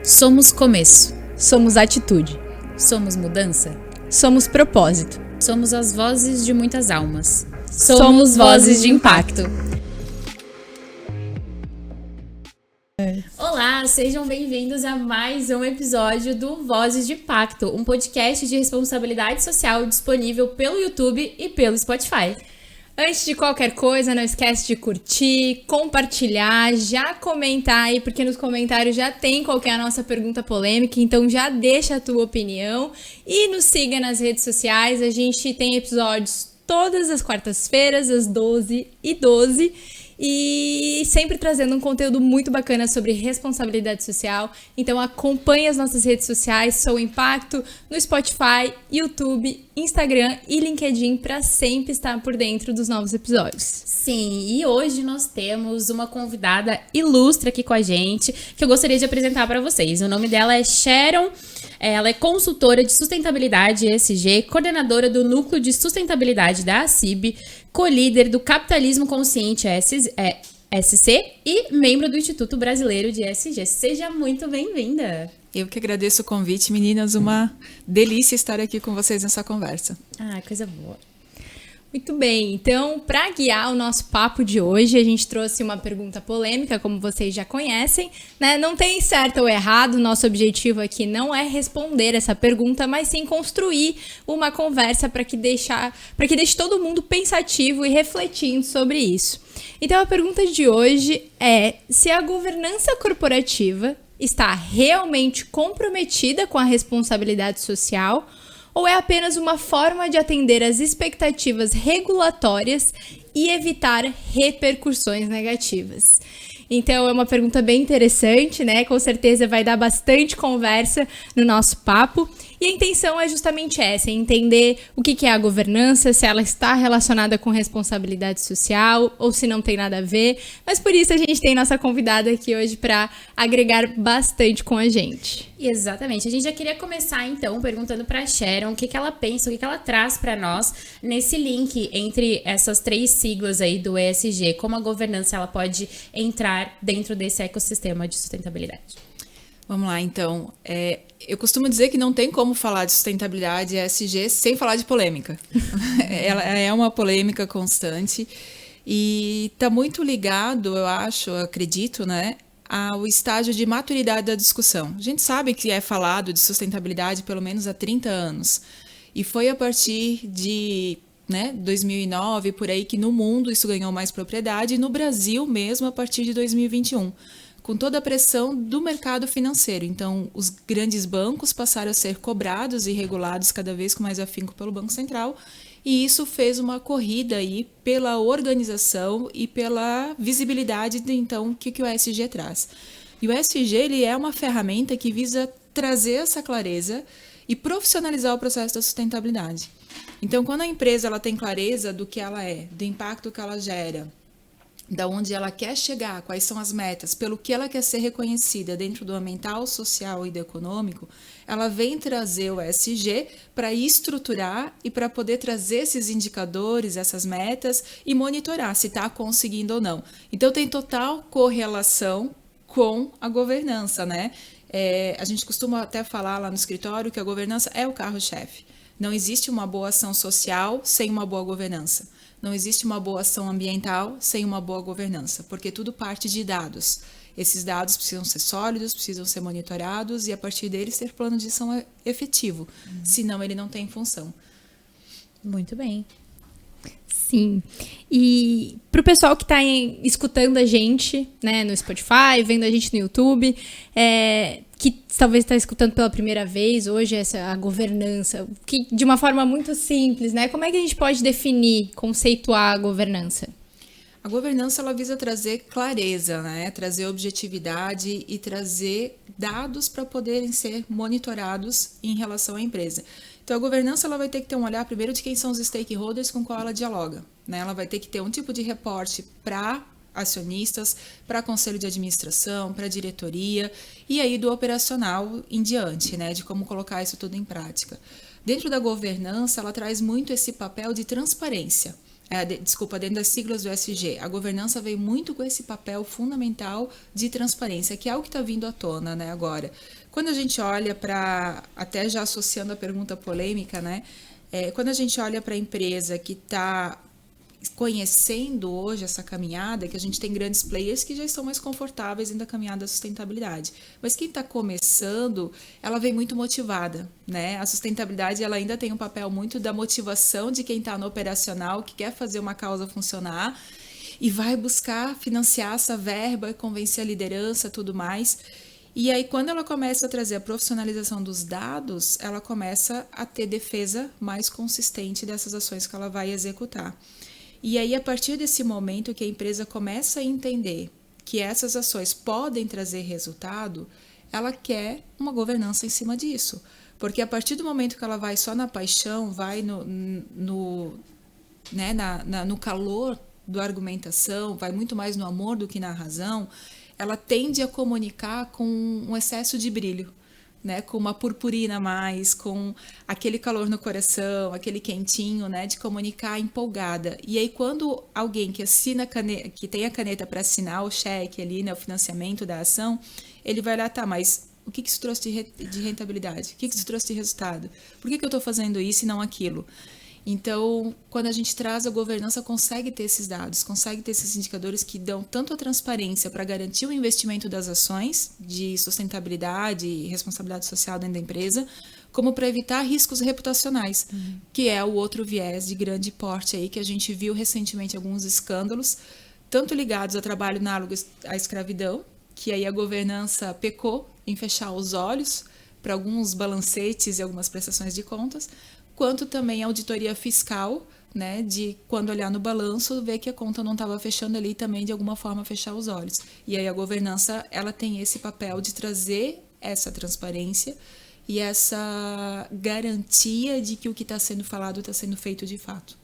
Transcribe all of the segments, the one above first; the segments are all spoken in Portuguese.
Somos começo. Somos atitude. Somos mudança. Somos propósito. Somos as vozes de muitas almas. Somos vozes de impacto. Olá, sejam bem-vindos a mais um episódio do Vozes de Impacto, um podcast de responsabilidade social disponível pelo YouTube e pelo Spotify. Antes de qualquer coisa, não esquece de curtir, compartilhar, já comentar aí, porque nos comentários já tem qual que é a nossa pergunta polêmica, então já deixa a tua opinião e nos siga nas redes sociais. A gente tem episódios todas as quartas-feiras, às 12h12, e sempre trazendo um conteúdo muito bacana sobre responsabilidade social. Então acompanhe as nossas redes sociais, Sou Impacto, no Spotify, YouTube, Instagram e LinkedIn para sempre estar por dentro dos novos episódios. Sim, e hoje nós temos uma convidada ilustre aqui com a gente, que eu gostaria de apresentar para vocês. O nome dela é Sharon, ela é consultora de sustentabilidade ESG, coordenadora do Núcleo de Sustentabilidade da ACIB, co-líder do Capitalismo Consciente SC e membro do Instituto Brasileiro de ESG. Seja muito bem-vinda! Eu que agradeço o convite, meninas. Uma delícia estar aqui com vocês nessa conversa. Ah, coisa boa. Muito bem, então, para guiar o nosso papo de hoje, a gente trouxe uma pergunta polêmica, como vocês já conhecem, né? Não tem certo ou errado, nosso objetivo aqui não é responder essa pergunta, mas sim construir uma conversa para que deixe todo mundo pensativo e refletindo sobre isso. Então, a pergunta de hoje é se a governança corporativa está realmente comprometida com a responsabilidade social ou é apenas uma forma de atender às expectativas regulatórias e evitar repercussões negativas? Então, é uma pergunta bem interessante, né? Com certeza vai dar bastante conversa no nosso papo. E a intenção é justamente essa, é entender o que é a governança, se ela está relacionada com responsabilidade social ou se não tem nada a ver. Mas por isso a gente tem nossa convidada aqui hoje para agregar bastante com a gente. Exatamente. A gente já queria começar, então, perguntando para a Sharon o que ela pensa, o que ela traz para nós nesse link entre essas três siglas aí do ESG, como a governança ela pode entrar dentro desse ecossistema de sustentabilidade. Vamos lá, então. Eu costumo dizer que não tem como falar de sustentabilidade ESG sem falar de polêmica. Ela é uma polêmica constante e está muito ligado, eu acredito, né, ao estágio de maturidade da discussão. A gente sabe que é falado de sustentabilidade pelo menos há 30 anos. E foi a partir de 2009, por aí, que no mundo isso ganhou mais propriedade, e no Brasil mesmo a partir de 2021. Com toda a pressão do mercado financeiro. Então, os grandes bancos passaram a ser cobrados e regulados cada vez com mais afinco pelo Banco Central, e isso fez uma corrida aí pela organização e pela visibilidade de, então, o que o ESG traz. E o ESG ele é uma ferramenta que visa trazer essa clareza e profissionalizar o processo da sustentabilidade. Então, quando a empresa ela tem clareza do que ela é, do impacto que ela gera, da onde ela quer chegar, quais são as metas, pelo que ela quer ser reconhecida dentro do ambiental, social e do econômico, ela vem trazer o ESG para estruturar e para poder trazer esses indicadores, essas metas e monitorar se está conseguindo ou não. Então tem total correlação com a governança, né? A gente costuma até falar lá no escritório que a governança é o carro-chefe. Não existe uma boa ação social sem uma boa governança. Não existe uma boa ação ambiental sem uma boa governança, porque tudo parte de dados. Esses dados precisam ser sólidos, precisam ser monitorados e, a partir deles, ter plano de ação efetivo. Senão, ele não tem função. Muito bem. Sim. E para o pessoal que está escutando a gente, né, no Spotify, vendo a gente no YouTube, que talvez está escutando pela primeira vez hoje a governança, que de uma forma muito simples, né? Como é que a gente pode definir, conceituar a governança? A governança ela visa trazer clareza, né? Trazer objetividade e trazer dados para poderem ser monitorados em relação à empresa. Então, a governança ela vai ter que ter um olhar primeiro de quem são os stakeholders com qual ela dialoga, né? Ela vai ter que ter um tipo de reporte para acionistas, para conselho de administração, para diretoria e aí do operacional em diante, né? De como colocar isso tudo em prática. Dentro da governança, ela traz muito esse papel de transparência. dentro das siglas do ESG, a governança veio muito com esse papel fundamental de transparência, que é o que está vindo à tona, né, agora. Quando a gente olha para, até já associando a pergunta polêmica, né, quando a gente olha para a empresa que está conhecendo hoje essa caminhada, que a gente tem grandes players que já estão mais confortáveis dentro da caminhada da sustentabilidade. Mas quem está começando, ela vem muito motivada, né? A sustentabilidade, ela ainda tem um papel muito da motivação de quem está no operacional, que quer fazer uma causa funcionar e vai buscar financiar essa verba, convencer a liderança, tudo mais. E aí, quando ela começa a trazer a profissionalização dos dados, ela começa a ter defesa mais consistente dessas ações que ela vai executar. E aí, a partir desse momento que a empresa começa a entender que essas ações podem trazer resultado, ela quer uma governança em cima disso. Porque a partir do momento que ela vai só na paixão, vai no calor da argumentação, vai muito mais no amor do que na razão, ela tende a comunicar com um excesso de brilho, né, com uma purpurina a mais, com aquele calor no coração, aquele quentinho, né, de comunicar empolgada. E aí, quando alguém que assina que tem a caneta para assinar o cheque ali, né, o financiamento da ação, ele vai lá, tá, mas o que isso trouxe de rentabilidade? O que isso trouxe de resultado? Por que eu estou fazendo isso e não aquilo? Então, quando a gente traz a governança, consegue ter esses dados, consegue ter esses indicadores que dão tanto a transparência para garantir o investimento das ações de sustentabilidade e responsabilidade social dentro da empresa, como para evitar riscos reputacionais, que é o outro viés de grande porte aí que a gente viu recentemente alguns escândalos, tanto ligados a trabalho análogo à escravidão, que aí a governança pecou em fechar os olhos para alguns balancetes e algumas prestações de contas, quanto também a auditoria fiscal, né, de quando olhar no balanço, ver que a conta não estava fechando ali, também de alguma forma fechar os olhos. E aí a governança, ela tem esse papel de trazer essa transparência e essa garantia de que o que está sendo falado está sendo feito de fato.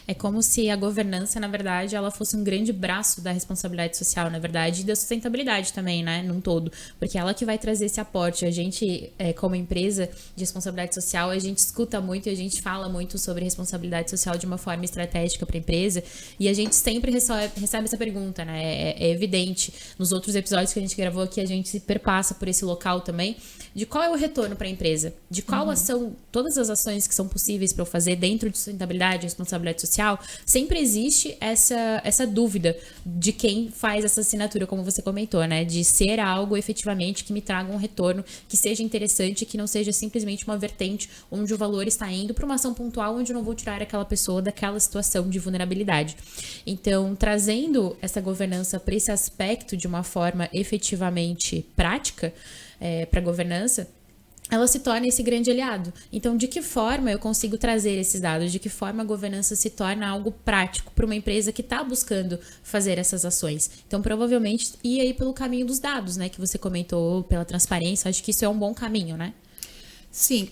É como se a governança, na verdade, ela fosse um grande braço da responsabilidade social, na verdade, e da sustentabilidade também, né, num todo. Porque ela que vai trazer esse aporte. A gente, como empresa de responsabilidade social, a gente escuta muito e a gente fala muito sobre responsabilidade social de uma forma estratégica para a empresa. E a gente sempre recebe essa pergunta, né? É evidente. Nos outros episódios que a gente gravou aqui, a gente se perpassa por esse local também, de qual é o retorno para a empresa, de qual ação, todas as ações que são possíveis para eu fazer dentro de sustentabilidade, responsabilidade social, sempre existe essa dúvida de quem faz essa assinatura, como você comentou, né? De ser algo efetivamente que me traga um retorno, que seja interessante, que não seja simplesmente uma vertente onde o valor está indo para uma ação pontual onde eu não vou tirar aquela pessoa daquela situação de vulnerabilidade. Então, trazendo essa governança para esse aspecto de uma forma efetivamente prática, para a governança, ela se torna esse grande aliado. Então, de que forma eu consigo trazer esses dados? De que forma a governança se torna algo prático para uma empresa que está buscando fazer essas ações? Então, provavelmente, ir aí pelo caminho dos dados, né? Que você comentou, pela transparência. Acho que isso é um bom caminho, né? Sim,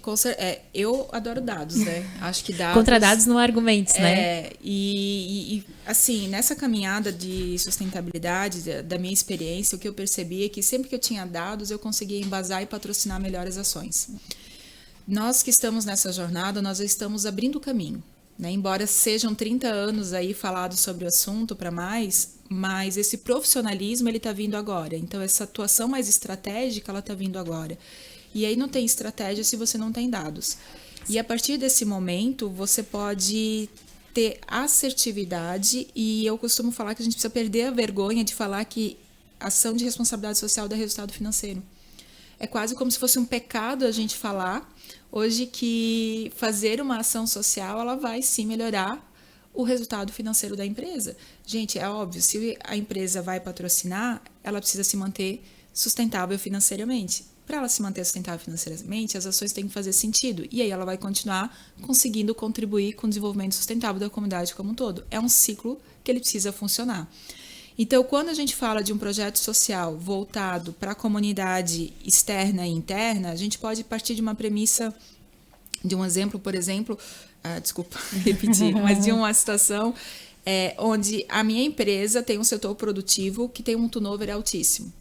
eu adoro dados, né? Acho que dados... Contra dados não há argumentos, né? E assim, nessa caminhada de sustentabilidade, da minha experiência, o que eu percebi é que sempre que eu tinha dados, eu conseguia embasar e patrocinar melhor as ações. Nós que estamos nessa jornada, nós estamos abrindo o caminho, né? Embora sejam 30 anos aí falados sobre o assunto para mais, mas esse profissionalismo, ele está vindo agora. Então, essa atuação mais estratégica, ela está vindo agora. E aí não tem estratégia se você não tem dados. E a partir desse momento, você pode ter assertividade, e eu costumo falar que a gente precisa perder a vergonha de falar que ação de responsabilidade social dá resultado financeiro. É quase como se fosse um pecado a gente falar hoje que fazer uma ação social, ela vai sim melhorar o resultado financeiro da empresa. Gente, é óbvio, se a empresa vai patrocinar, ela precisa se manter sustentável financeiramente. Para ela se manter sustentável financeiramente, as ações têm que fazer sentido. E aí ela vai continuar conseguindo contribuir com o desenvolvimento sustentável da comunidade como um todo. É um ciclo que ele precisa funcionar. Então, quando a gente fala de um projeto social voltado para a comunidade externa e interna, a gente pode partir de uma premissa, de um exemplo, por exemplo, desculpa repetir, mas de uma situação onde a minha empresa tem um setor produtivo que tem um turnover altíssimo.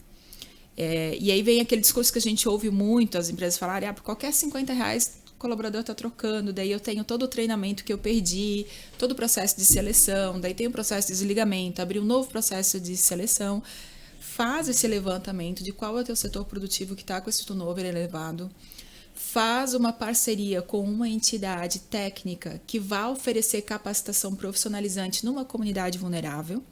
E aí vem aquele discurso que a gente ouve muito, as empresas falarem, por qualquer R$50 colaborador está trocando, daí eu tenho todo o treinamento que eu perdi, todo o processo de seleção, daí tem o processo de desligamento, abrir um novo processo de seleção. Faz esse levantamento de qual é o teu setor produtivo que está com esse turnover elevado. Faz uma parceria com uma entidade técnica que vai oferecer capacitação profissionalizante numa comunidade vulnerável.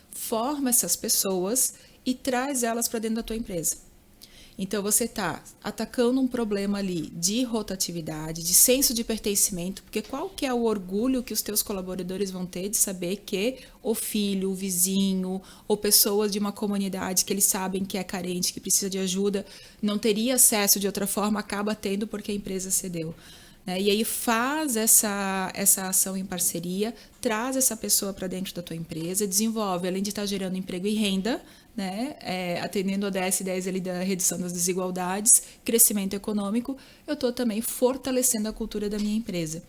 Forma essas pessoas e traz elas para dentro da tua empresa. Então, você está atacando um problema ali de rotatividade, de senso de pertencimento, porque qual que é o orgulho que os teus colaboradores vão ter de saber que o filho, o vizinho, ou pessoas de uma comunidade que eles sabem que é carente, que precisa de ajuda, não teria acesso de outra forma, acaba tendo porque a empresa cedeu. Né? E aí faz essa ação em parceria, traz essa pessoa para dentro da tua empresa, desenvolve, além de estar gerando emprego e renda, né? Atendendo a DS10 ali da redução das desigualdades, crescimento econômico, eu estou também fortalecendo a cultura da minha empresa.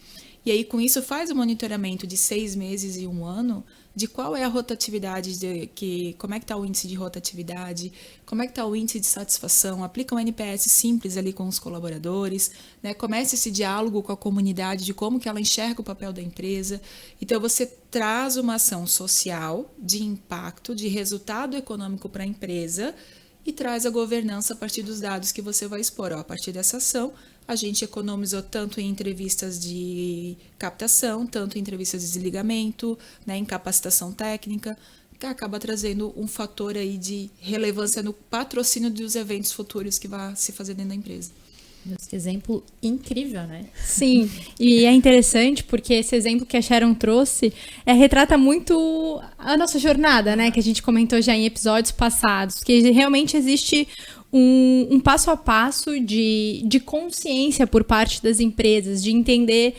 E aí, com isso, faz o monitoramento de 6 meses e 1 ano de qual é a rotatividade, como é que está o índice de rotatividade, como é que está o índice de satisfação, aplica um NPS simples ali com os colaboradores, né? Começa esse diálogo com a comunidade de como que ela enxerga o papel da empresa. Então, você traz uma ação social de impacto, de resultado econômico para a empresa e traz a governança a partir dos dados que você vai expor. A partir dessa ação, a gente economizou tanto em entrevistas de captação, tanto em entrevistas de desligamento, né, em capacitação técnica, que acaba trazendo um fator aí de relevância no patrocínio dos eventos futuros que vai se fazer dentro da empresa. Esse exemplo incrível, né? Sim, e é interessante porque esse exemplo que a Sharon trouxe retrata muito a nossa jornada, né? Que a gente comentou já em episódios passados, que realmente existe um passo a passo de consciência por parte das empresas, de entender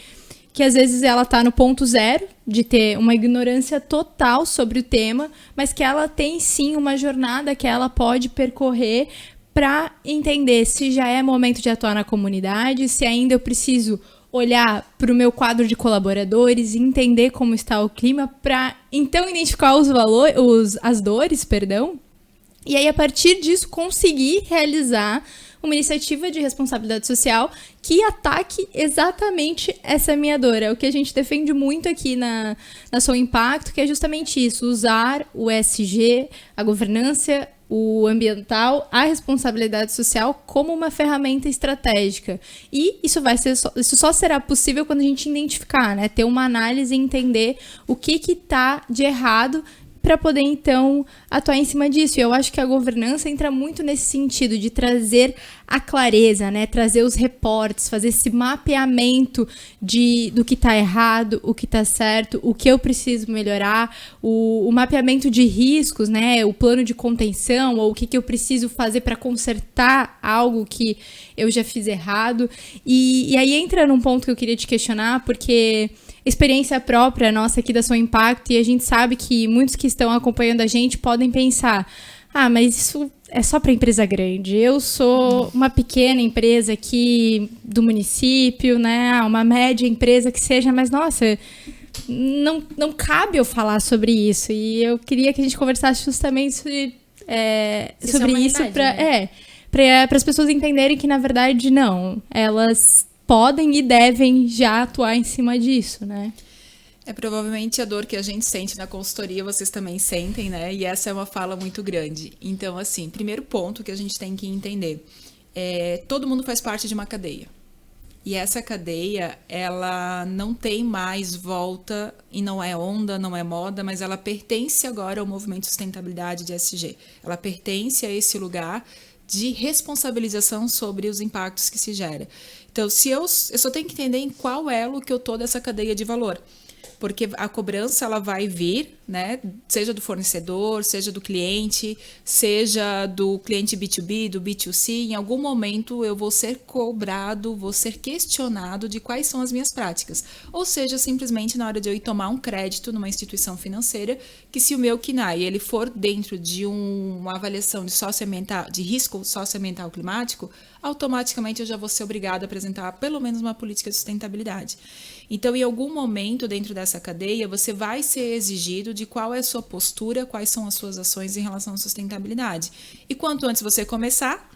que às vezes ela está no ponto zero, de ter uma ignorância total sobre o tema, mas que ela tem sim uma jornada que ela pode percorrer para entender se já é momento de atuar na comunidade, se ainda eu preciso olhar para o meu quadro de colaboradores, entender como está o clima, para então identificar as dores, e aí a partir disso conseguir realizar uma iniciativa de responsabilidade social que ataque exatamente essa minha dor. É o que a gente defende muito aqui na Sou Impacto, que é justamente isso, usar o ESG, a governança, o ambiental, a responsabilidade social como uma ferramenta estratégica. E isso só será possível quando a gente identificar, né? Ter uma análise e entender o que está de errado para poder, então, atuar em cima disso. E eu acho que a governança entra muito nesse sentido de trazer a clareza, né? Trazer os reportes, fazer esse mapeamento do que está errado, o que está certo, o que eu preciso melhorar, o mapeamento de riscos, né? O plano de contenção, ou o que eu preciso fazer para consertar algo que eu já fiz errado. E aí entra num ponto que eu queria te questionar, porque experiência própria nossa aqui da Sou Impacto, e a gente sabe que muitos que estão acompanhando a gente podem pensar, mas isso é só para empresa grande. Eu sou uma pequena empresa aqui do município, né? Uma média empresa que seja, mas nossa, não cabe eu falar sobre isso. E eu queria que a gente conversasse justamente sobre isso para as pessoas entenderem que, na verdade, não, elas podem e devem já atuar em cima disso, né? Provavelmente a dor que a gente sente na consultoria, vocês também sentem, né? E essa é uma fala muito grande. Então, assim, primeiro ponto que a gente tem que entender todo mundo faz parte de uma cadeia. E essa cadeia, ela não tem mais volta, e não é onda, não é moda, mas ela pertence agora ao movimento de sustentabilidade de ESG. Ela pertence a esse lugar de responsabilização sobre os impactos que se gera. Então, eu só tenho que entender em qual elo que eu estou dessa cadeia de valor. Porque a cobrança, ela vai vir, né? Seja do fornecedor, seja do cliente, seja do cliente B2B, do B2C. Em algum momento eu vou ser cobrado, vou ser questionado de quais são as minhas práticas. Ou seja, simplesmente na hora de eu ir tomar um crédito numa instituição financeira, que se o meu KNAI ele for dentro de uma avaliação de risco socioambiental climático, automaticamente eu já vou ser obrigado a apresentar pelo menos uma política de sustentabilidade. Então, em algum momento dentro dessa cadeia, você vai ser exigido de qual é a sua postura, quais são as suas ações em relação à sustentabilidade. E quanto antes você começar,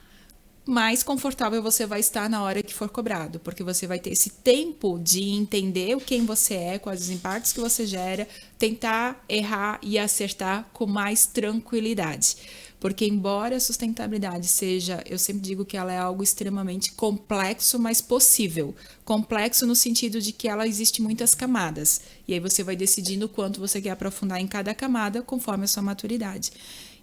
mais confortável você vai estar na hora que for cobrado, porque você vai ter esse tempo de entender quem você é, quais os impactos que você gera, tentar errar e acertar com mais tranquilidade. Porque embora a sustentabilidade seja, eu sempre digo que ela é algo extremamente complexo, mas possível. Complexo no sentido de que ela existe muitas camadas. E aí você vai decidindo o quanto você quer aprofundar em cada camada conforme a sua maturidade.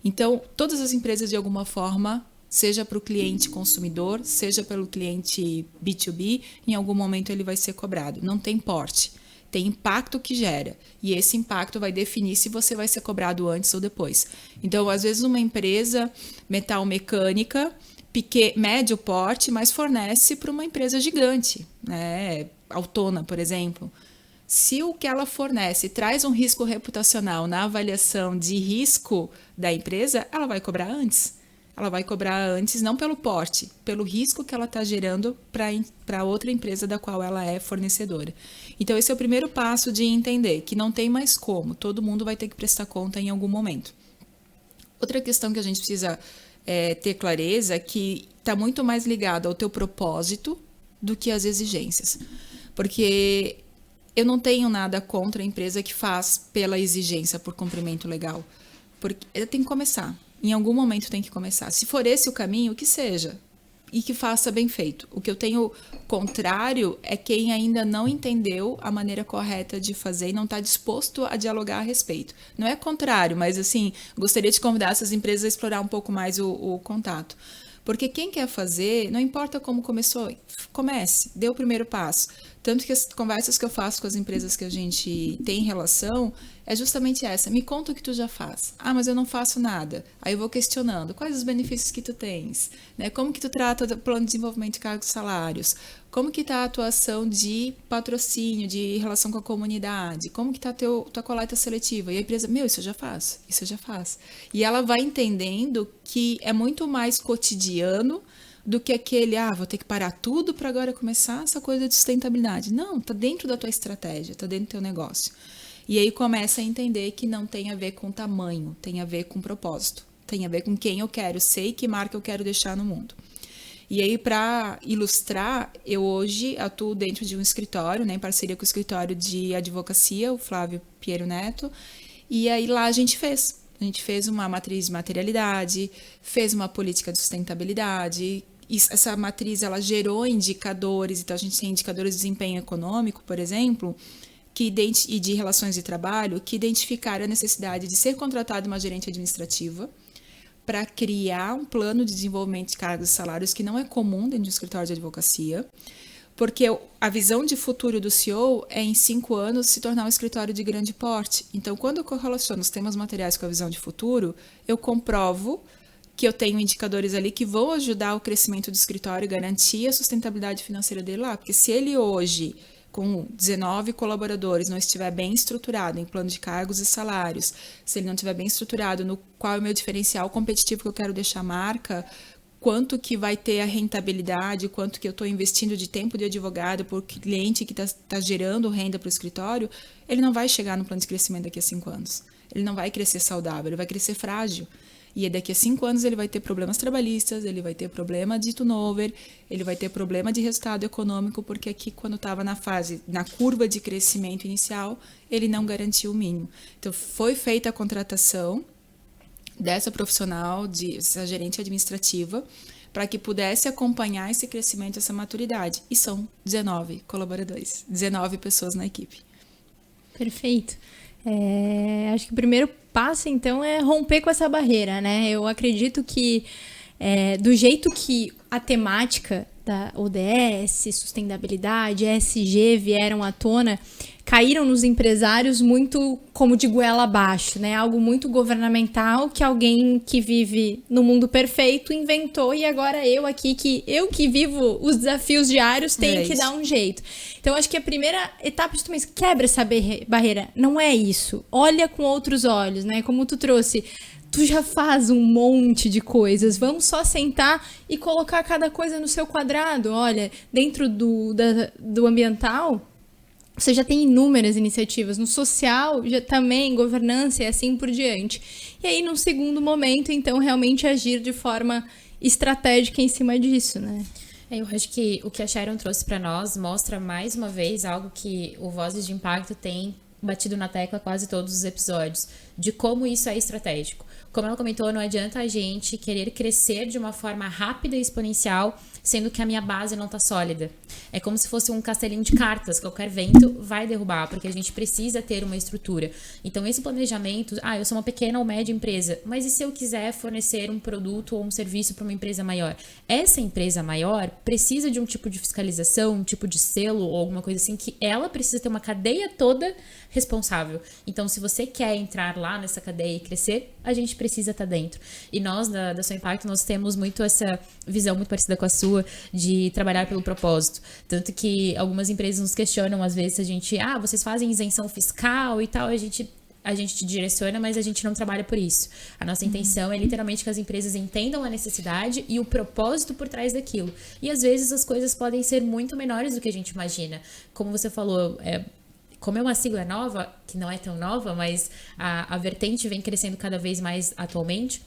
Então, todas as empresas, de alguma forma, seja para o cliente consumidor, seja pelo cliente B2B, em algum momento ele vai ser cobrado. Não tem porte, tem impacto que gera. E esse impacto vai definir se você vai ser cobrado antes ou depois. Então, às vezes, uma empresa metalmecânica, médio porte, mas fornece para uma empresa gigante, né? Autona, por exemplo. Se o que ela fornece traz um risco reputacional na avaliação de risco da empresa, ela vai cobrar antes. Ela vai cobrar antes, não pelo porte, pelo risco que ela está gerando para outra empresa da qual ela é fornecedora. Então, esse é o primeiro passo de entender que não tem mais como, todo mundo vai ter que prestar conta em algum momento. Outra questão que a gente precisa ter clareza é que está muito mais ligado ao teu propósito do que às exigências. Porque eu não tenho nada contra a empresa que faz pela exigência, por cumprimento legal. Porque tem que começar. Em algum momento tem que começar. Se for esse o caminho, que seja. E que faça bem feito. O que eu tenho contrário é quem ainda não entendeu a maneira correta de fazer e não está disposto a dialogar a respeito. Não é contrário, mas assim, gostaria de convidar essas empresas a explorar um pouco mais o contato. Porque quem quer fazer, não importa como começou, comece, dê o primeiro passo. Tanto que as conversas que eu faço com as empresas que a gente tem relação é justamente essa. Me conta o que tu já faz. Ah, mas eu não faço nada. Aí eu vou questionando. Quais os benefícios que tu tens? Né? Como que tu trata do plano de desenvolvimento de cargos e salários? Como que está a atuação de patrocínio, de relação com a comunidade? Como que está a tua coleta seletiva? E a empresa, isso eu já faço, isso eu já faço. E ela vai entendendo que é muito mais cotidiano do que aquele, vou ter que parar tudo para agora começar essa coisa de sustentabilidade. Não, está dentro da tua estratégia, está dentro do teu negócio. E aí começa a entender que não tem a ver com tamanho, tem a ver com propósito, tem a ver com quem eu quero ser e que marca eu quero deixar no mundo. E aí, para ilustrar, eu hoje atuo dentro de um escritório, né, em parceria com o escritório de advocacia, o Flávio Piero Neto, e aí lá a gente fez uma matriz de materialidade, fez uma política de sustentabilidade. Essa matriz ela gerou indicadores, então a gente tem indicadores de desempenho econômico, por exemplo, e de relações de trabalho, que identificaram a necessidade de ser contratada uma gerente administrativa para criar um plano de desenvolvimento de cargos e salários que não é comum dentro de um escritório de advocacia, porque a visão de futuro do CEO é em 5 anos se tornar um escritório de grande porte. Então, quando eu correlaciono os temas materiais com a visão de futuro, eu comprovo que eu tenho indicadores ali que vão ajudar o crescimento do escritório e garantir a sustentabilidade financeira dele lá. Porque se ele hoje, com 19 colaboradores, não estiver bem estruturado em plano de cargos e salários, se ele não estiver bem estruturado no qual é o meu diferencial competitivo que eu quero deixar a marca, quanto que vai ter a rentabilidade, quanto que eu estou investindo de tempo de advogado por cliente que está gerando renda para o escritório, ele não vai chegar no plano de crescimento daqui a 5 anos. Ele não vai crescer saudável, ele vai crescer frágil. E daqui a 5 anos ele vai ter problemas trabalhistas, ele vai ter problema de turnover, ele vai ter problema de resultado econômico, porque aqui quando estava na curva de crescimento inicial, ele não garantiu o mínimo. Então foi feita a contratação dessa profissional, essa gerente administrativa, para que pudesse acompanhar esse crescimento, essa maturidade. E são 19 colaboradores, 19 pessoas na equipe. Perfeito. Acho que o primeiro passo, então, é romper com essa barreira, né? Eu acredito que, do jeito que a temática da ODS, sustentabilidade, ESG vieram à tona, caíram nos empresários muito como de goela abaixo, né? Algo muito governamental que alguém que vive no mundo perfeito inventou e agora eu que vivo os desafios diários tenho que dar um jeito. Então, acho que a primeira etapa justamente quebra essa barreira. Não é isso. Olha com outros olhos, né? Como tu trouxe, tu já faz um monte de coisas, vamos só sentar e colocar cada coisa no seu quadrado. Olha, dentro do ambiental, você já tem inúmeras iniciativas. No social, já também, governança e assim por diante. E aí, num segundo momento, então, realmente agir de forma estratégica em cima disso, né? Eu acho que o que a Sharon trouxe para nós mostra mais uma vez algo que o Vozes de Impacto tem batido na tecla quase todos os episódios, de como isso é estratégico. Como ela comentou, não adianta a gente querer crescer de uma forma rápida e exponencial, sendo que a minha base não está sólida. É como se fosse um castelinho de cartas, qualquer vento vai derrubar, porque a gente precisa ter uma estrutura. Então, esse planejamento, eu sou uma pequena ou média empresa, mas e se eu quiser fornecer um produto ou um serviço para uma empresa maior? Essa empresa maior precisa de um tipo de fiscalização, um tipo de selo ou alguma coisa assim, que ela precisa ter uma cadeia toda responsável. Então, se você quer entrar lá nessa cadeia e crescer, a gente precisa estar dentro. E nós, da Sua Impacto, nós temos muito essa visão muito parecida com a sua, de trabalhar pelo propósito. Tanto que algumas empresas nos questionam, às vezes, a gente, vocês fazem isenção fiscal e tal, a gente te direciona, mas a gente não trabalha por isso. A nossa intenção é literalmente que as empresas entendam a necessidade e o propósito por trás daquilo. E às vezes as coisas podem ser muito menores do que a gente imagina. Como você falou, como é uma sigla nova, que não é tão nova, mas a vertente vem crescendo cada vez mais atualmente,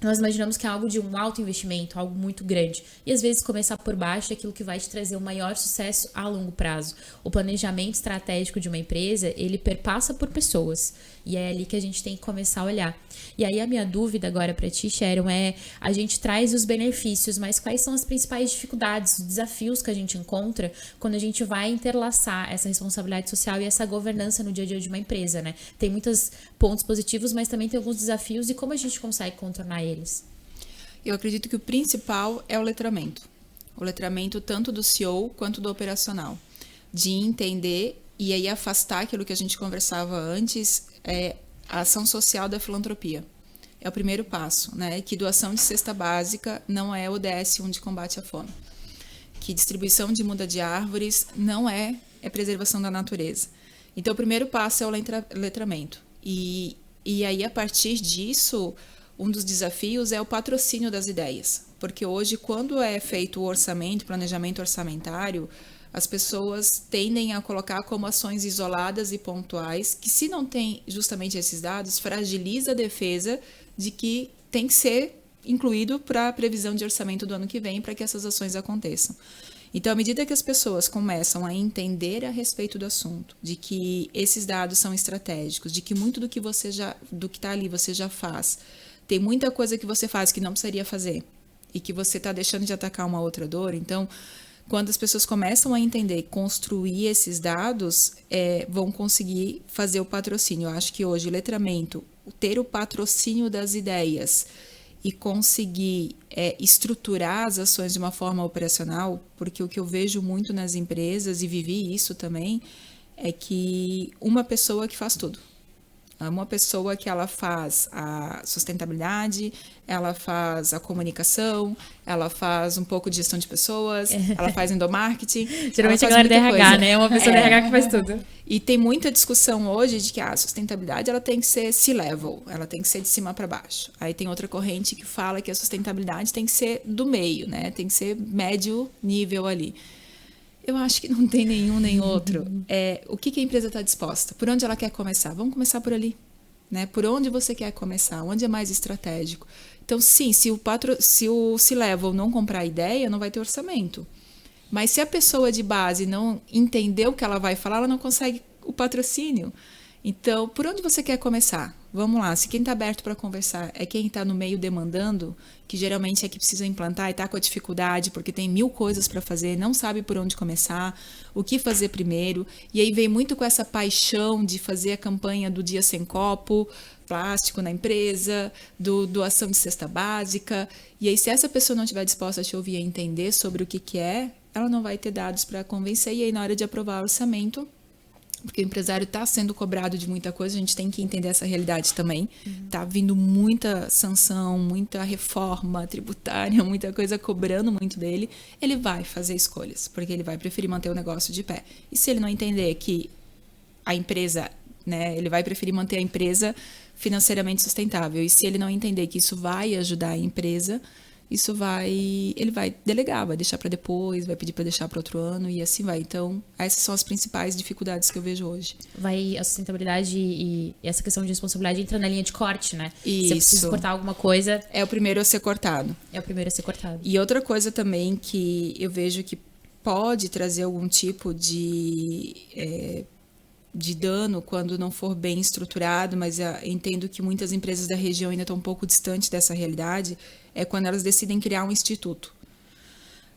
nós imaginamos que é algo de um alto investimento, algo muito grande. E às vezes começar por baixo é aquilo que vai te trazer o maior sucesso a longo prazo. O planejamento estratégico de uma empresa, ele perpassa por pessoas. E é ali que a gente tem que começar a olhar. E aí a minha dúvida agora para ti, Sharon, a gente traz os benefícios, mas quais são as principais dificuldades, os desafios que a gente encontra quando a gente vai interlaçar essa responsabilidade social e essa governança no dia a dia de uma empresa, né? Tem muitos pontos positivos, mas também tem alguns desafios e como a gente consegue contornar eles? Eu acredito que o principal é o letramento. O letramento tanto do CEO quanto do operacional. De entender e aí afastar aquilo que a gente conversava antes, a ação social da filantropia. É o primeiro passo, né? Que doação de cesta básica não é o DS1 de combate à fome. Que distribuição de muda de árvores não é preservação da natureza. Então, o primeiro passo é o letramento. E aí, a partir disso, um dos desafios é o patrocínio das ideias. Porque hoje, quando é feito o orçamento, planejamento orçamentário, as pessoas tendem a colocar como ações isoladas e pontuais, que se não tem justamente esses dados, fragiliza a defesa de que tem que ser incluído para a previsão de orçamento do ano que vem para que essas ações aconteçam. Então, à medida que as pessoas começam a entender a respeito do assunto, de que esses dados são estratégicos, de que muito do que está ali você já faz, tem muita coisa que você faz que não precisaria fazer e que você está deixando de atacar uma outra dor, então quando as pessoas começam a entender e construir esses dados, vão conseguir fazer o patrocínio. Eu acho que hoje o letramento, ter o patrocínio das ideias e conseguir estruturar as ações de uma forma operacional, porque o que eu vejo muito nas empresas, e vivi isso também, é que uma pessoa que faz tudo. Uma pessoa que ela faz a sustentabilidade, ela faz a comunicação, ela faz um pouco de gestão de pessoas, ela faz endomarketing. Geralmente a galera da RH, né? É uma pessoa da RH que faz tudo. E tem muita discussão hoje de que a sustentabilidade ela tem que ser C-level, ela tem que ser de cima para baixo. Aí tem outra corrente que fala que a sustentabilidade tem que ser do meio, né? Tem que ser médio nível ali. Eu acho que não tem nenhum nem outro. O que a empresa está disposta? Por onde ela quer começar? Vamos começar por ali. Né? Por onde você quer começar? Onde é mais estratégico? Então, sim, se o C-Level não comprar a ideia, não vai ter orçamento. Mas se a pessoa de base não entender o que ela vai falar, ela não consegue o patrocínio. Então, por onde você quer começar? Vamos lá, se quem está aberto para conversar é quem está no meio demandando, que geralmente é que precisa implantar e está com a dificuldade, porque tem 1000 coisas para fazer, não sabe por onde começar, o que fazer primeiro, e aí vem muito com essa paixão de fazer a campanha do Dia Sem Copo, plástico na empresa, doação de cesta básica, e aí se essa pessoa não estiver disposta a te ouvir e a entender sobre o que é, ela não vai ter dados para convencer, e aí na hora de aprovar o orçamento, porque o empresário está sendo cobrado de muita coisa, a gente tem que entender essa realidade também. Está vindo muita sanção, muita reforma tributária, muita coisa cobrando muito dele. Ele vai fazer escolhas, porque ele vai preferir manter o negócio de pé. E se ele não entender que a empresa, né, ele vai preferir manter a empresa financeiramente sustentável. E se ele não entender que isso vai ajudar a empresa, ele vai delegar, vai deixar para depois, vai pedir para deixar para outro ano e assim vai. Então, essas são as principais dificuldades que eu vejo hoje. A sustentabilidade e essa questão de responsabilidade entra na linha de corte, né? Isso. Se eu preciso cortar alguma coisa... É o primeiro a ser cortado. É o primeiro a ser cortado. E outra coisa também que eu vejo que pode trazer algum tipo de dano quando não for bem estruturado, mas entendo que muitas empresas da região ainda estão um pouco distantes dessa realidade, é quando elas decidem criar um instituto.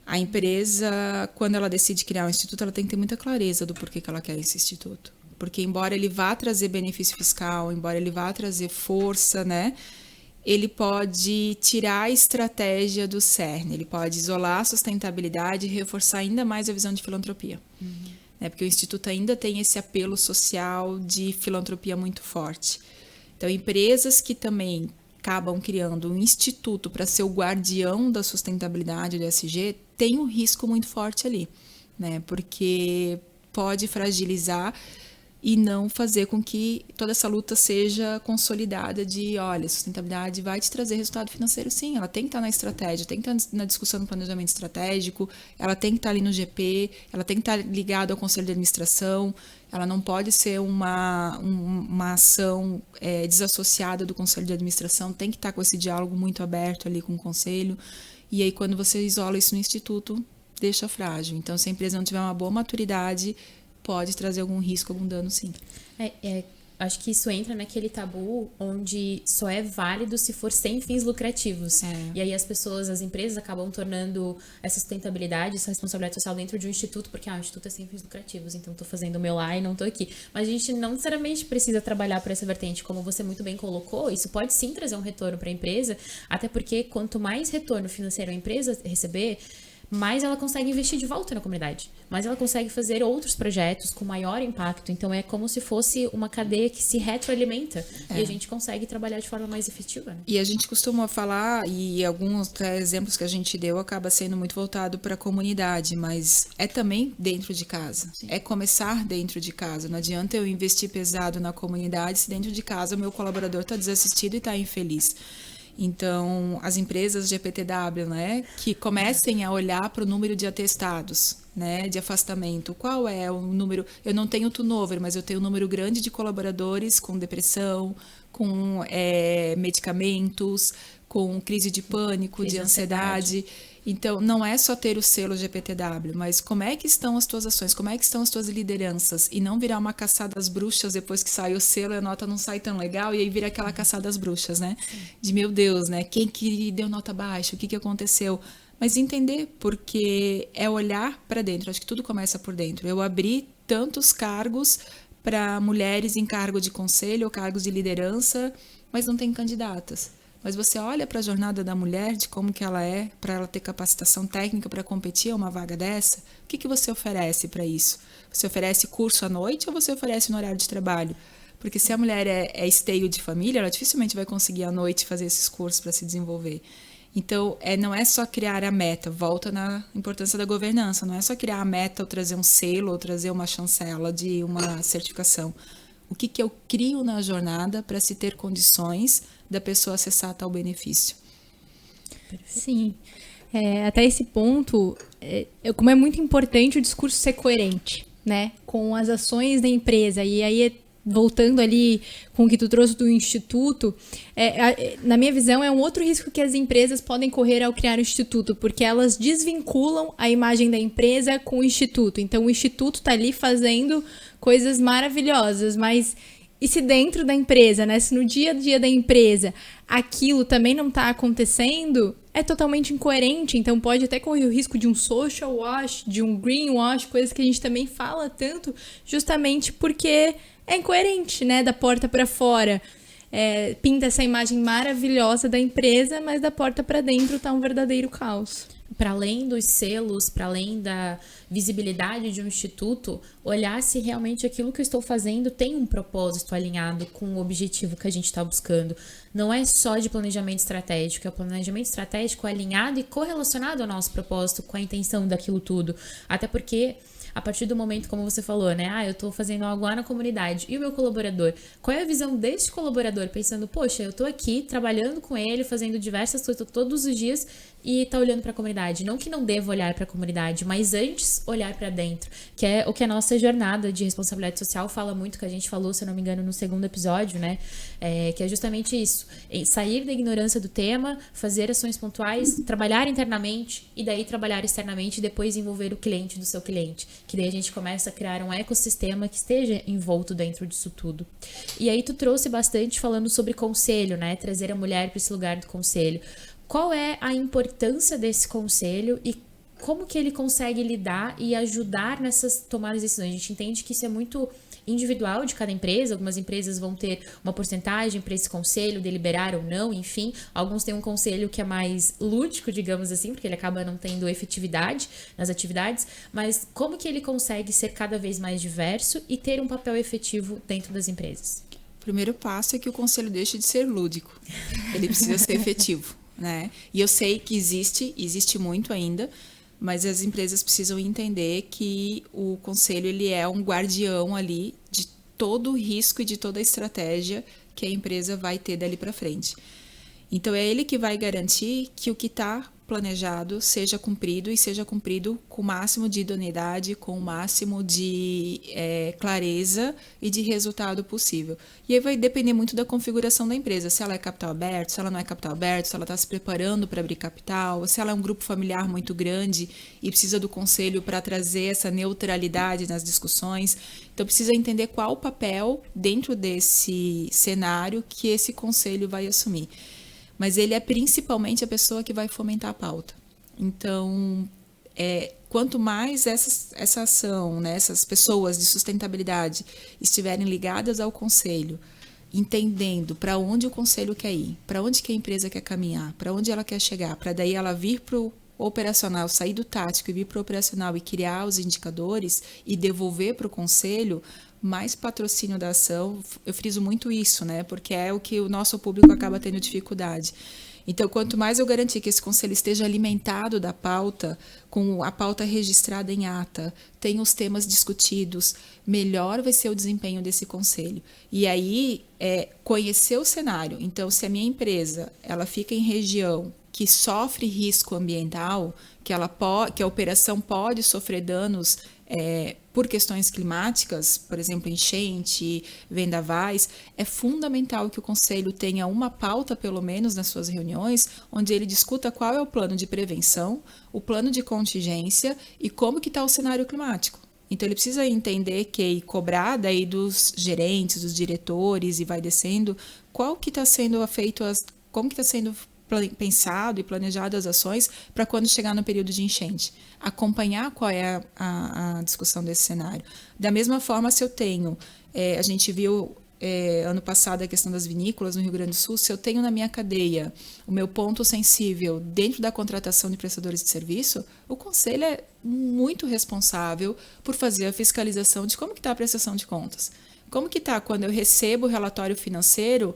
A empresa, quando ela decide criar um instituto, ela tem que ter muita clareza do porquê que ela quer esse instituto. Porque embora ele vá trazer benefício fiscal, embora ele vá trazer força, né, ele pode tirar a estratégia do cerne, ele pode isolar a sustentabilidade e reforçar ainda mais a visão de filantropia. Porque o Instituto ainda tem esse apelo social de filantropia muito forte. Então, empresas que também acabam criando um instituto para ser o guardião da sustentabilidade do ESG, tem um risco muito forte ali, né? Porque pode fragilizar e não fazer com que toda essa luta seja consolidada de, olha, a sustentabilidade vai te trazer resultado financeiro, sim, ela tem que estar na estratégia, tem que estar na discussão do planejamento estratégico, ela tem que estar ali no GP, ela tem que estar ligada ao conselho de administração, ela não pode ser uma ação desassociada do conselho de administração, tem que estar com esse diálogo muito aberto ali com o conselho, e aí quando você isola isso no instituto, deixa frágil. Então, se a empresa não tiver uma boa maturidade, pode trazer algum risco, algum dano, sim. Acho que isso entra naquele tabu onde só é válido se for sem fins lucrativos. E aí as empresas acabam tornando essa sustentabilidade, essa responsabilidade social dentro de um instituto, porque o instituto é sem fins lucrativos, então estou fazendo o meu lá e não estou aqui. Mas a gente não necessariamente precisa trabalhar por essa vertente, como você muito bem colocou, isso pode sim trazer um retorno para a empresa, até porque quanto mais retorno financeiro a empresa receber, mais ela consegue investir de volta na comunidade, mais ela consegue fazer outros projetos com maior impacto. Então é como se fosse uma cadeia que se retroalimenta e a gente consegue trabalhar de forma mais efetiva, né? E a gente costuma falar, e alguns exemplos que a gente deu acaba sendo muito voltado para a comunidade, mas é também dentro de casa. Sim. É começar dentro de casa. Não adianta eu investir pesado na comunidade se dentro de casa o meu colaborador está desassistido e está infeliz. Então, as empresas de EPTW, né, que comecem a olhar para o número de atestados, né, de afastamento. Qual é o número? Eu não tenho turnover, mas eu tenho um número grande de colaboradores com depressão, com medicamentos, com crise de pânico, de ansiedade. Então, não é só ter o selo GPTW, mas como é que estão as tuas ações, como é que estão as tuas lideranças, e não virar uma caçada às bruxas depois que sai o selo e a nota não sai tão legal, e aí vira aquela caçada às bruxas, né? De, meu Deus, né? Quem que deu nota baixa? O que aconteceu? Mas entender, porque é olhar para dentro. Acho que tudo começa por dentro. Eu abri tantos cargos para mulheres em cargo de conselho ou cargos de liderança, mas não tem candidatas. Mas você olha para a jornada da mulher, de como que ela é, para ela ter capacitação técnica para competir a uma vaga dessa, o que você oferece para isso? Você oferece curso à noite ou você oferece no horário de trabalho? Porque se a mulher é esteio de família, ela dificilmente vai conseguir à noite fazer esses cursos para se desenvolver. Então, não é só criar a meta, volta na importância da governança, não é só criar a meta ou trazer um selo ou trazer uma chancela de uma certificação. O que eu crio na jornada para se ter condições da pessoa acessar tal benefício? Sim. Até esse ponto, como é muito importante o discurso ser coerente, né, com as ações da empresa. E aí, voltando ali com o que tu trouxe do instituto, na minha visão, é um outro risco que as empresas podem correr ao criar o instituto, porque elas desvinculam a imagem da empresa com o instituto. Então, o instituto está ali fazendo coisas maravilhosas, mas e se dentro da empresa, né? Se no dia a dia da empresa aquilo também não está acontecendo, é totalmente incoerente. Então pode até correr o risco de um social wash, de um green wash, coisas que a gente também fala tanto, justamente porque é incoerente, né? Da porta para fora. Pinta essa imagem maravilhosa da empresa, mas da porta para dentro está um verdadeiro caos. Para além dos selos, para além da visibilidade de um instituto, olhar se realmente aquilo que eu estou fazendo tem um propósito alinhado com o objetivo que a gente está buscando. não é só de planejamento estratégico, é o planejamento estratégico alinhado e correlacionado ao nosso propósito, com a intenção daquilo tudo. Até porque, a partir do momento, como você falou, né? Eu tô fazendo algo lá na comunidade. E o meu colaborador? Qual é a visão deste colaborador? Pensando, poxa, eu tô aqui trabalhando com ele, fazendo diversas coisas todos os dias e tá olhando pra comunidade. Não que não deva olhar pra comunidade, mas antes olhar pra dentro. Que é o que a nossa jornada de responsabilidade social fala muito, que a gente falou, se eu não me engano, no segundo episódio, né? Que é justamente isso. Sair da ignorância do tema, fazer ações pontuais, trabalhar internamente e daí trabalhar externamente e depois envolver o cliente do seu cliente. Que daí a gente começa a criar um ecossistema que esteja envolto dentro disso tudo. E aí tu trouxe bastante falando sobre conselho, né? Trazer a mulher para esse lugar do conselho. Qual é a importância desse conselho e como que ele consegue lidar e ajudar nessas tomadas de decisões? A gente entende que isso é muito individual de cada empresa. Algumas empresas vão ter uma porcentagem para esse conselho, deliberar ou não, enfim. Alguns têm um conselho que é mais lúdico, digamos assim, porque ele acaba não tendo efetividade nas atividades, mas como que ele consegue ser cada vez mais diverso e ter um papel efetivo dentro das empresas? O primeiro passo é que o conselho deixe de ser lúdico. Ele precisa ser efetivo, né? E eu sei que existe muito ainda, mas as empresas precisam entender que o conselho ele é um guardião ali de todo o risco e de toda a estratégia que a empresa vai ter dali para frente. Então, é ele que vai garantir que o que está planejado seja cumprido e seja cumprido com o máximo de idoneidade, com o máximo de clareza e de resultado possível. E aí vai depender muito da configuração da empresa, se ela é capital aberto, se ela não é capital aberto, se ela está se preparando para abrir capital, se ela é um grupo familiar muito grande e precisa do conselho para trazer essa neutralidade nas discussões. Então, precisa entender qual o papel dentro desse cenário que esse conselho vai assumir. Mas ele é principalmente a pessoa que vai fomentar a pauta. Então, quanto mais essa ação, né, essas pessoas de sustentabilidade estiverem ligadas ao conselho, entendendo para onde o conselho quer ir, para onde que a empresa quer caminhar, para onde ela quer chegar, para daí ela vir para o operacional, sair do tático e vir para o operacional e criar os indicadores e devolver para o conselho, mais patrocínio da ação, eu friso muito isso, né? Porque é o que o nosso público acaba tendo dificuldade. Então, quanto mais eu garantir que esse conselho esteja alimentado da pauta, com a pauta registrada em ata, tem os temas discutidos, melhor vai ser o desempenho desse conselho. E aí, conhecer o cenário. Então, se a minha empresa ela fica em região que sofre risco ambiental, que a operação pode sofrer danos por questões climáticas, por exemplo, enchente, vendavais, é fundamental que o conselho tenha uma pauta, pelo menos nas suas reuniões, onde ele discuta qual é o plano de prevenção, o plano de contingência e como que está o cenário climático. Então, ele precisa entender e cobrar daí dos gerentes, dos diretores, e vai descendo, qual que está sendo feito, como que está sendo pensado e planejado as ações para quando chegar no período de enchente. Acompanhar qual é a discussão desse cenário. Da mesma forma, se eu tenho, a gente viu ano passado a questão das vinícolas no Rio Grande do Sul, se eu tenho na minha cadeia o meu ponto sensível dentro da contratação de prestadores de serviço, o conselho é muito responsável por fazer a fiscalização de como que está a prestação de contas. Como que está quando eu recebo o relatório financeiro?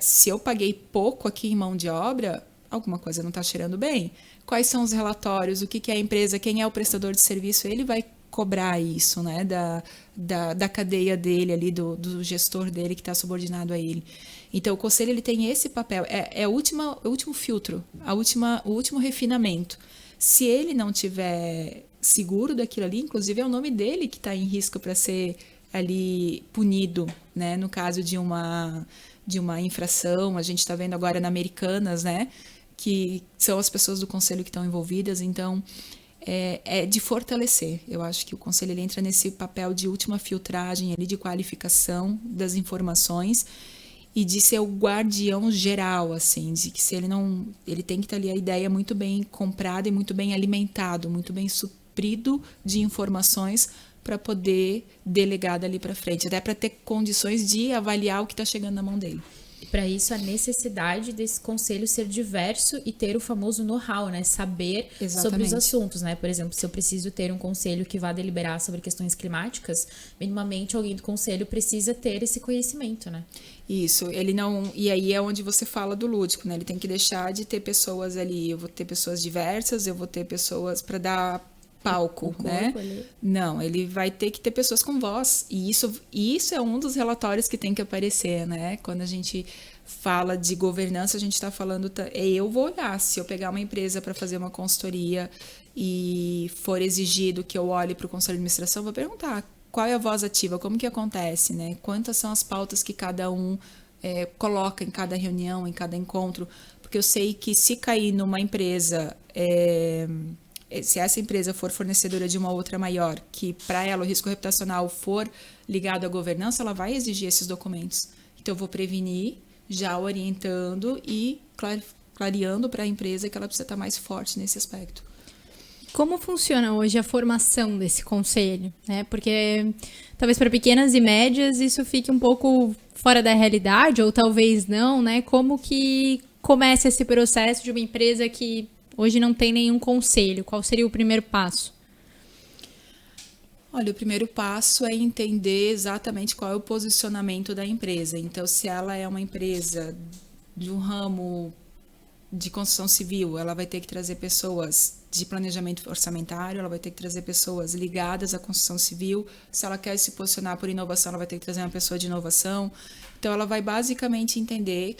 Se eu paguei pouco aqui em mão de obra, alguma coisa não está cheirando bem. Quais são os relatórios? O que é a empresa? Quem é o prestador de serviço? Ele vai cobrar isso, né? Da cadeia dele ali, do gestor dele que está subordinado a ele. Então, o conselho ele tem esse papel. É o último filtro, o último refinamento. Se ele não tiver seguro daquilo ali, inclusive é o nome dele que está em risco para ser ali punido, né? No caso de uma infração, a gente está vendo agora na Americanas, né, que são as pessoas do conselho que estão envolvidas, então é de fortalecer. Eu acho que o conselho ele entra nesse papel de última filtragem, ali, de qualificação das informações e de ser o guardião geral, assim, de que se ele tem que ter ali a ideia muito bem comprada e muito bem alimentado, muito bem suprido de informações para poder delegar dali para frente, até para ter condições de avaliar o que está chegando na mão dele. para isso, a necessidade desse conselho ser diverso e ter o famoso know-how, né? Saber sobre os assuntos, né? Por exemplo, se eu preciso ter um conselho que vá deliberar sobre questões climáticas, minimamente alguém do conselho precisa ter esse conhecimento, né? Isso, ele não... E aí é onde você fala do lúdico, né? Ele tem que deixar de ter pessoas ali, eu vou ter pessoas diversas, eu vou ter pessoas para dar palco, né? Ali. Não, ele vai ter que ter pessoas com voz. E isso é um dos relatórios que tem que aparecer, né? Quando a gente fala de governança, a gente está falando... Eu vou olhar, se eu pegar uma empresa para fazer uma consultoria e for exigido que eu olhe para o conselho de administração, eu vou perguntar qual é a voz ativa, como que acontece, né? Quantas são as pautas que cada um coloca em cada reunião, em cada encontro. Porque eu sei que se cair numa empresa... se essa empresa for fornecedora de uma outra maior, que para ela o risco reputacional for ligado à governança, ela vai exigir esses documentos. Então, eu vou prevenir, já orientando e clareando para a empresa que ela precisa estar mais forte nesse aspecto. Como funciona hoje a formação desse conselho? Né? Porque talvez para pequenas e médias isso fique um pouco fora da realidade, ou talvez não, né? Como que começa esse processo de uma empresa que hoje não tem nenhum conselho? Qual seria o primeiro passo? Olha, o primeiro passo é entender exatamente qual é o posicionamento da empresa. Então, se ela é uma empresa de um ramo de construção civil, ela vai ter que trazer pessoas de planejamento orçamentário, ela vai ter que trazer pessoas ligadas à construção civil. Se ela quer se posicionar por inovação, ela vai ter que trazer uma pessoa de inovação. Então, ela vai basicamente entender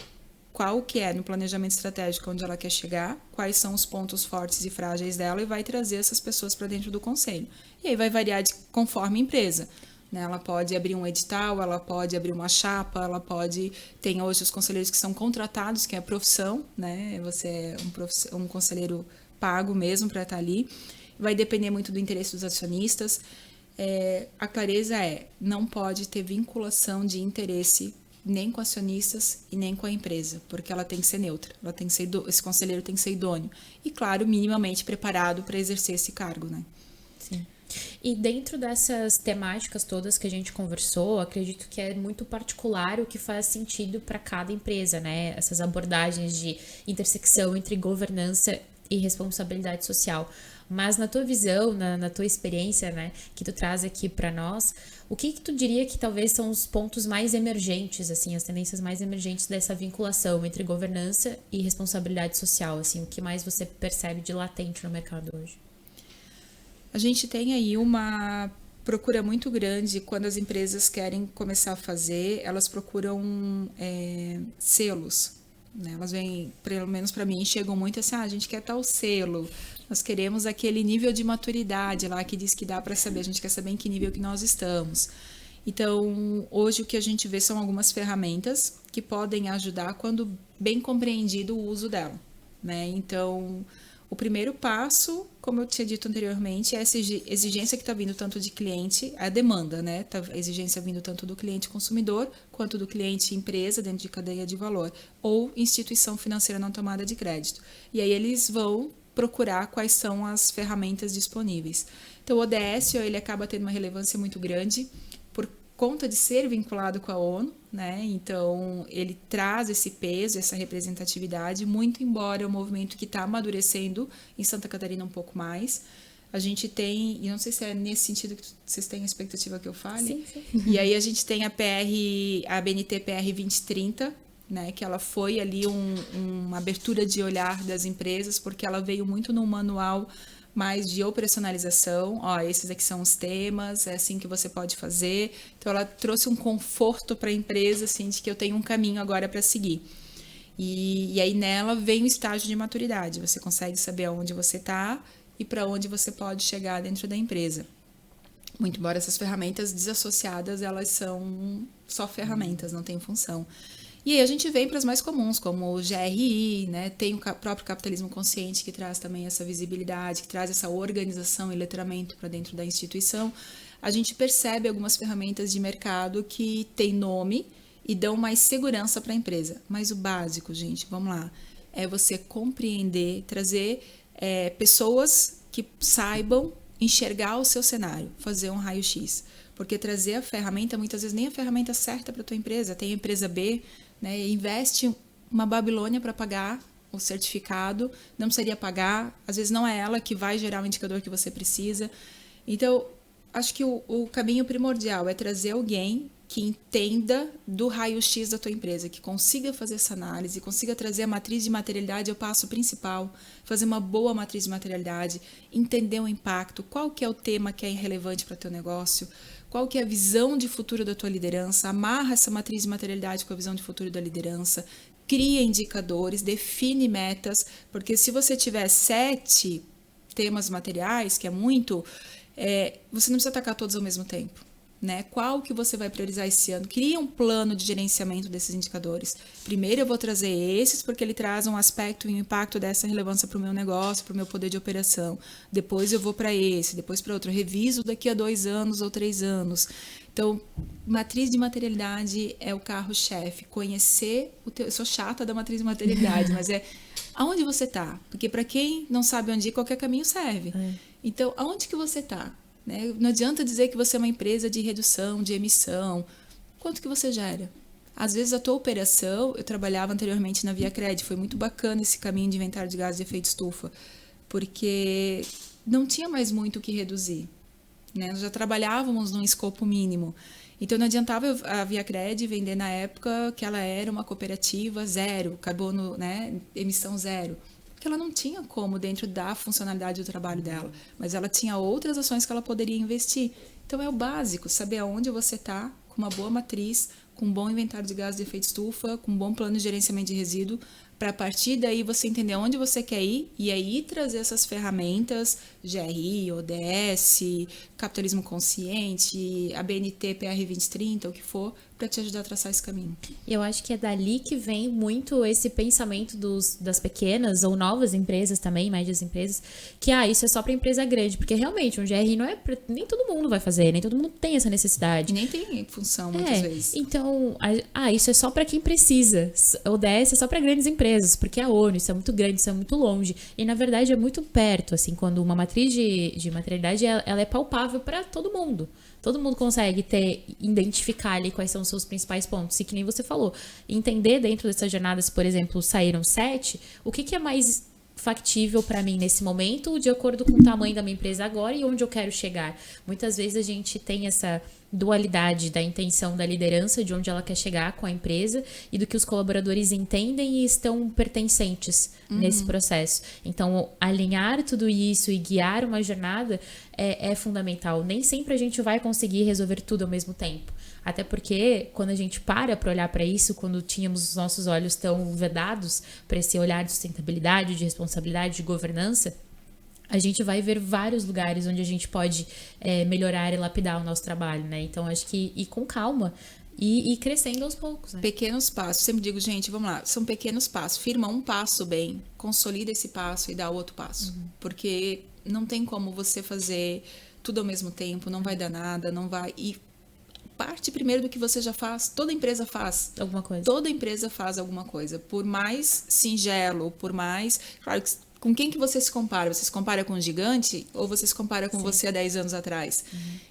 qual que é no planejamento estratégico onde ela quer chegar, quais são os pontos fortes e frágeis dela e vai trazer essas pessoas para dentro do conselho. E aí vai variar conforme a empresa. Né? Ela pode abrir um edital, ela pode abrir uma chapa, ela pode... Tem hoje os conselheiros que são contratados, que é a profissão, né? Você é um conselheiro pago mesmo para estar ali. Vai depender muito do interesse dos acionistas. A clareza não pode ter vinculação de interesse nem com acionistas e nem com a empresa, porque ela tem que ser neutra, ela tem que ser esse conselheiro tem que ser idôneo e, claro, minimamente preparado para exercer esse cargo, né? Sim. E dentro dessas temáticas todas que a gente conversou, acredito que é muito particular o que faz sentido para cada empresa, né? Essas abordagens de intersecção entre governança e responsabilidade social. Mas na tua visão, na tua experiência, né, que tu traz aqui para nós, o que tu diria que talvez são os pontos mais emergentes, assim, as tendências mais emergentes dessa vinculação entre governança e responsabilidade social, assim, o que mais você percebe de latente no mercado hoje? A gente tem aí uma procura muito grande quando as empresas querem começar a fazer, elas procuram selos. Né? Elas vêm, pelo menos para mim, chegam muito assim, a gente quer tal selo, nós queremos aquele nível de maturidade lá que diz que dá para saber, a gente quer saber em que nível que nós estamos. Então, hoje o que a gente vê são algumas ferramentas que podem ajudar quando bem compreendido o uso dela. Né? Então, o primeiro passo, como eu tinha dito anteriormente, é essa exigência que está vindo tanto de cliente, a demanda, né? A exigência vindo tanto do cliente consumidor, quanto do cliente empresa, dentro de cadeia de valor, ou instituição financeira na tomada de crédito. E aí eles vão procurar quais são as ferramentas disponíveis. Então, o ODS, ele acaba tendo uma relevância muito grande, por conta de ser vinculado com a ONU, né? Então, ele traz esse peso, essa representatividade, muito embora o movimento que está amadurecendo em Santa Catarina um pouco mais. A gente tem, e não sei se é nesse sentido que vocês têm a expectativa que eu fale. Sim, sim. E aí a gente tem a BNT PR 2030, né, que ela foi ali uma abertura de olhar das empresas, porque ela veio muito num manual mais de operacionalização, esses aqui são os temas, é assim que você pode fazer. Então, ela trouxe um conforto para a empresa, assim, de que eu tenho um caminho agora para seguir. E aí, nela, vem o estágio de maturidade. Você consegue saber aonde você está e para onde você pode chegar dentro da empresa. Muito embora essas ferramentas desassociadas, elas são só ferramentas, não têm função. E aí a gente vem para as mais comuns, como o GRI, né? Tem o próprio capitalismo consciente, que traz também essa visibilidade, que traz essa organização e letramento para dentro da instituição. A gente percebe algumas ferramentas de mercado que têm nome e dão mais segurança para a empresa. Mas o básico, gente, vamos lá, é você compreender, trazer pessoas que saibam enxergar o seu cenário, fazer um raio-x. Porque trazer a ferramenta, muitas vezes nem a ferramenta certa para a tua empresa. Tem a empresa B, né? Investe uma Babilônia para pagar o certificado, não precisaria pagar, às vezes não é ela que vai gerar o indicador que você precisa. Então, acho que o caminho primordial é trazer alguém que entenda do raio-x da tua empresa, que consiga fazer essa análise, consiga trazer a matriz de materialidade ao passo principal, fazer uma boa matriz de materialidade, entender o impacto, qual que é o tema que é relevante para o teu negócio, qual que é a visão de futuro da tua liderança, amarra essa matriz de materialidade com a visão de futuro da liderança, cria indicadores, define metas, porque se você tiver 7 temas materiais, que é muito, você não precisa atacar todos ao mesmo tempo. Né? Qual que você vai priorizar esse ano? Cria um plano de gerenciamento desses indicadores. Primeiro eu vou trazer esses, porque ele traz um aspecto e um impacto dessa relevância para o meu negócio, para o meu poder de operação. Depois eu vou para esse, depois para outro. Reviso daqui a 2 anos ou 3 anos. Então, matriz de materialidade é o carro-chefe. Conhecer o teu... Eu sou chata da matriz de materialidade, mas aonde você está? Porque para quem não sabe onde ir, qualquer caminho serve. Então, aonde que você está? Né? Não adianta dizer que você é uma empresa de redução de emissão. Quanto que você gera? Às vezes a tua operação, eu trabalhava anteriormente na ViaCred, foi muito bacana esse caminho de inventário de gases de efeito estufa, porque não tinha mais muito o que reduzir. Né? Nós já trabalhávamos num escopo mínimo. Então não adiantava a ViaCred vender na época que ela era uma cooperativa zero, carbono, né, emissão zero. Porque ela não tinha como dentro da funcionalidade do trabalho dela, mas ela tinha outras ações que ela poderia investir. Então é o básico, saber aonde você está, com uma boa matriz, com um bom inventário de gases de efeito estufa, com um bom plano de gerenciamento de resíduo, para a partir daí você entender onde você quer ir e aí trazer essas ferramentas, GRI, ODS, capitalismo consciente, ABNT, PR 2030, o que for, para te ajudar a traçar esse caminho. Eu acho que é dali que vem muito esse pensamento das pequenas ou novas empresas também, médias empresas, que isso é só para empresa grande, porque realmente um GRI não é pra, nem todo mundo vai fazer, nem todo mundo tem essa necessidade. E nem tem função muitas vezes. Então, isso é só para quem precisa. O ODS é só para grandes empresas, porque a ONU, isso é muito grande, isso é muito longe. E na verdade é muito perto, assim, quando uma matriz de materialidade ela é palpável para todo mundo. Todo mundo consegue identificar ali quais são os seus principais pontos. E que nem você falou, entender dentro dessas jornadas, por exemplo, saíram 7, o que é mais factível para mim nesse momento, de acordo com o tamanho da minha empresa agora e onde eu quero chegar. Muitas vezes a gente tem essa dualidade da intenção da liderança, de onde ela quer chegar com a empresa e do que os colaboradores entendem e estão pertencentes nesse processo. Então, alinhar tudo isso e guiar uma jornada é fundamental. Nem sempre a gente vai conseguir resolver tudo ao mesmo tempo. Até porque, quando a gente para olhar para isso, quando tínhamos os nossos olhos tão vedados para esse olhar de sustentabilidade, de responsabilidade, de governança, a gente vai ver vários lugares onde a gente pode melhorar e lapidar o nosso trabalho, né? Então, acho que ir com calma e crescendo aos poucos, né? Pequenos passos. Sempre digo, gente, vamos lá, são pequenos passos. Firma um passo bem, consolida esse passo e dá o outro passo. Porque não tem como você fazer tudo ao mesmo tempo, não vai dar nada, não vai... E parte primeiro do que você já faz. Toda empresa faz alguma coisa. Toda empresa faz alguma coisa. Por mais singelo, por mais... Claro que com quem que você se compara? Você se compara com um gigante ou você se compara com você há 10 anos atrás?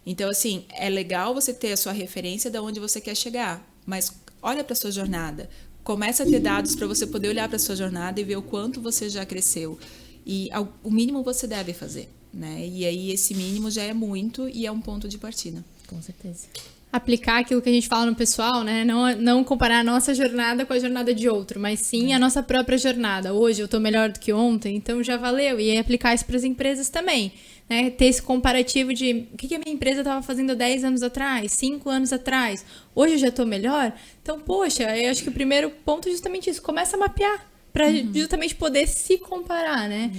Então, assim, é legal você ter a sua referência de onde você quer chegar, mas olha para a sua jornada. Começa a ter dados para você poder olhar para a sua jornada e ver o quanto você já cresceu. E o mínimo você deve fazer, né? E aí esse mínimo já é muito e é um ponto de partida. Com certeza. Aplicar aquilo que a gente fala no pessoal, né? Não comparar a nossa jornada com a jornada de outro, mas sim a nossa própria jornada. Hoje eu tô melhor do que ontem, então já valeu. E aplicar isso para as empresas também, né? Ter esse comparativo de o que a minha empresa estava fazendo 10 anos atrás, 5 anos atrás. Hoje eu já tô melhor. Então, poxa, eu acho que o primeiro ponto é justamente isso. Começa a mapear para justamente poder se comparar, né?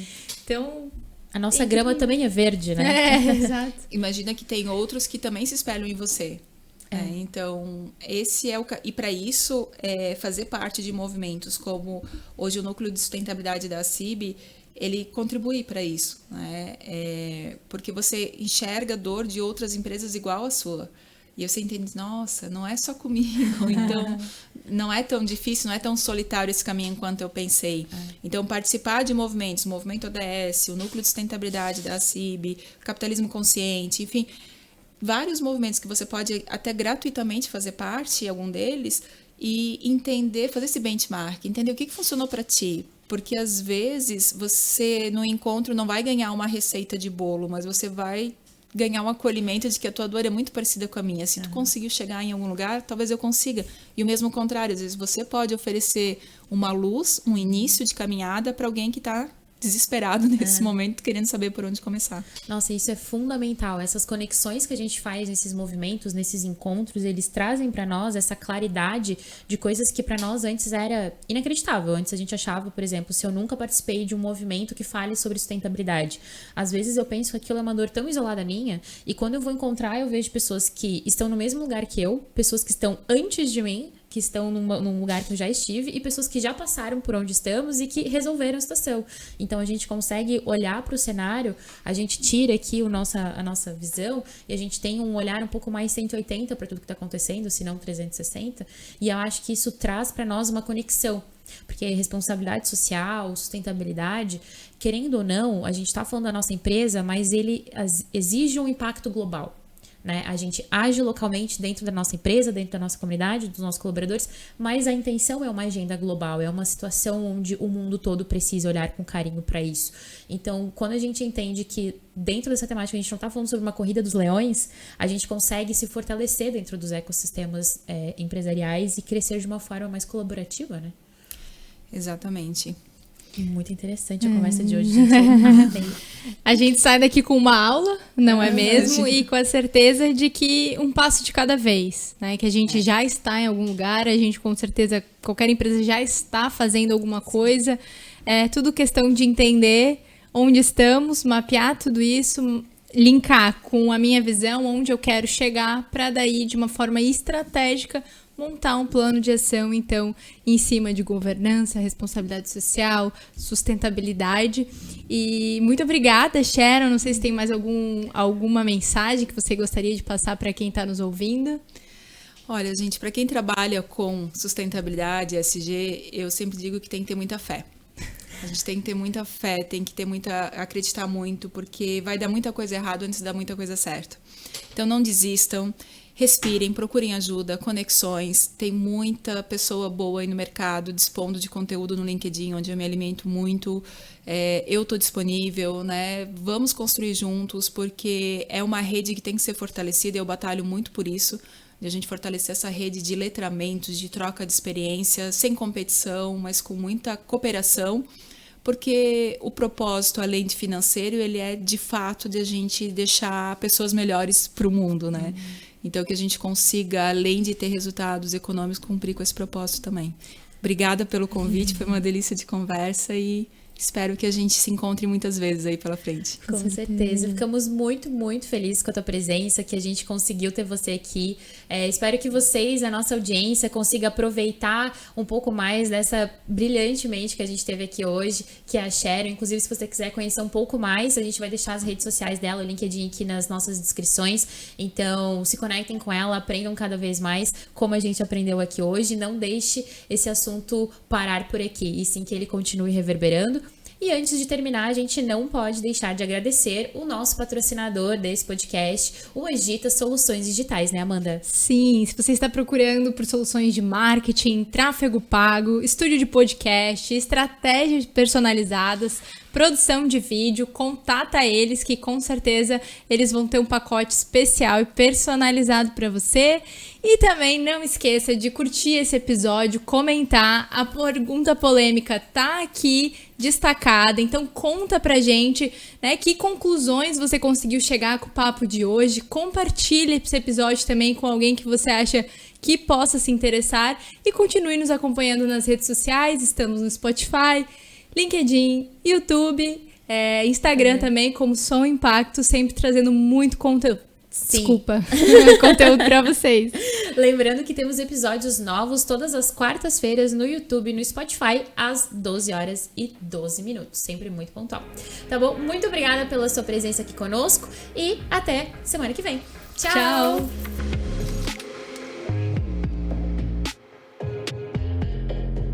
Então... A nossa grama também é verde, né? Exato. Imagina que tem outros que também se espelham em você. Então, esse é o... E para isso, fazer parte de movimentos como hoje o Núcleo de Sustentabilidade da CIB, ele contribui para isso, né? Porque você enxerga a dor de outras empresas igual à sua. E você entende, nossa, não é só comigo, então não é tão difícil, não é tão solitário esse caminho quanto eu pensei. Então, participar de movimentos, o Movimento ODS, o Núcleo de Sustentabilidade da CIB, o Capitalismo Consciente, enfim... Vários movimentos que você pode até gratuitamente fazer parte, algum deles, e entender, fazer esse benchmark, entender o que funcionou para ti. Porque às vezes você no encontro não vai ganhar uma receita de bolo, mas você vai ganhar um acolhimento de que a tua dor é muito parecida com a minha. Se tu conseguiu chegar em algum lugar, talvez eu consiga. E o mesmo contrário, às vezes você pode oferecer uma luz, um início de caminhada para alguém que está desesperado nesse momento, querendo saber por onde começar. Nossa, isso é fundamental. Essas conexões que a gente faz nesses movimentos, nesses encontros, eles trazem pra nós essa claridade de coisas que pra nós antes era inacreditável. Antes a gente achava, por exemplo, se eu nunca participei de um movimento que fale sobre sustentabilidade. Às vezes eu penso que aquilo é uma dor tão isolada minha, e quando eu vou encontrar, eu vejo pessoas que estão no mesmo lugar que eu, pessoas que estão antes de mim, que estão num lugar que eu já estive, e pessoas que já passaram por onde estamos e que resolveram a situação. Então a gente consegue olhar para o cenário, a gente tira aqui a nossa visão e a gente tem um olhar um pouco mais 180 para tudo que está acontecendo, se não 360, e eu acho que isso traz para nós uma conexão. Porque responsabilidade social, sustentabilidade, querendo ou não, a gente está falando da nossa empresa, mas ele exige um impacto global. Né? A gente age localmente dentro da nossa empresa, dentro da nossa comunidade, dos nossos colaboradores, mas a intenção é uma agenda global, é uma situação onde o mundo todo precisa olhar com carinho para isso. Então, quando a gente entende que dentro dessa temática a gente não está falando sobre uma corrida dos leões, a gente consegue se fortalecer dentro dos ecossistemas empresariais e crescer de uma forma mais colaborativa, né? Exatamente. Muito interessante a conversa de hoje, gente. A gente sai daqui com uma aula, não é mesmo? E com a certeza de que um passo de cada vez, né? Que a gente já está em algum lugar, a gente com certeza, qualquer empresa já está fazendo alguma coisa. É tudo questão de entender onde estamos, mapear tudo isso, linkar com a minha visão, onde eu quero chegar, para daí, de uma forma estratégica, montar um plano de ação, então, em cima de governança, responsabilidade social, sustentabilidade. E muito obrigada, Sharon. Não sei se tem mais alguma mensagem que você gostaria de passar para quem está nos ouvindo. Olha, gente, para quem trabalha com sustentabilidade, ESG, eu sempre digo que tem que ter muita fé. A gente tem que ter muita fé, tem que ter acreditar muito, porque vai dar muita coisa errada antes de dar muita coisa certa. Então, não desistam. Respirem, procurem ajuda, conexões. Tem muita pessoa boa aí no mercado, dispondo de conteúdo no LinkedIn, onde eu me alimento muito. Eu estou disponível, né? Vamos construir juntos, porque é uma rede que tem que ser fortalecida. Eu batalho muito por isso, de a gente fortalecer essa rede de letramentos, de troca de experiência, sem competição, mas com muita cooperação. Porque o propósito, além de financeiro, ele é de fato de a gente deixar pessoas melhores para o mundo, né? Então, que a gente consiga, além de ter resultados econômicos, cumprir com esse propósito também. Obrigada pelo convite, foi uma delícia de conversa e espero que a gente se encontre muitas vezes aí pela frente. Com certeza. Ficamos muito, muito felizes com a tua presença, que a gente conseguiu ter você aqui. Espero que vocês, a nossa audiência, consiga aproveitar um pouco mais dessa brilhante mente que a gente teve aqui hoje, que é a Sharon. Inclusive, se você quiser conhecer um pouco mais, a gente vai deixar as redes sociais dela, o LinkedIn aqui nas nossas descrições. Então, se conectem com ela, aprendam cada vez mais, como a gente aprendeu aqui hoje. Não deixe esse assunto parar por aqui, e sim que ele continue reverberando. E antes de terminar, a gente não pode deixar de agradecer o nosso patrocinador desse podcast, o Agita Soluções Digitais, né, Amanda? Sim, se você está procurando por soluções de marketing, tráfego pago, estúdio de podcast, estratégias personalizadas, produção de vídeo, contata eles que com certeza eles vão ter um pacote especial e personalizado para você. E também não esqueça de curtir esse episódio, comentar, a pergunta polêmica tá aqui destacada, então conta pra gente, né, que conclusões você conseguiu chegar com o papo de hoje. Compartilhe esse episódio também com alguém que você acha que possa se interessar e continue nos acompanhando nas redes sociais. Estamos no Spotify, LinkedIn, YouTube, Instagram também, como Som Impacto, sempre trazendo muito conteúdo. Sim. Desculpa, conteúdo pra vocês. Lembrando que temos episódios novos todas as quartas-feiras no YouTube e no Spotify, às 12h12, sempre muito pontual. Tá bom? Muito obrigada pela sua presença aqui conosco e até semana que vem. Tchau! Tchau.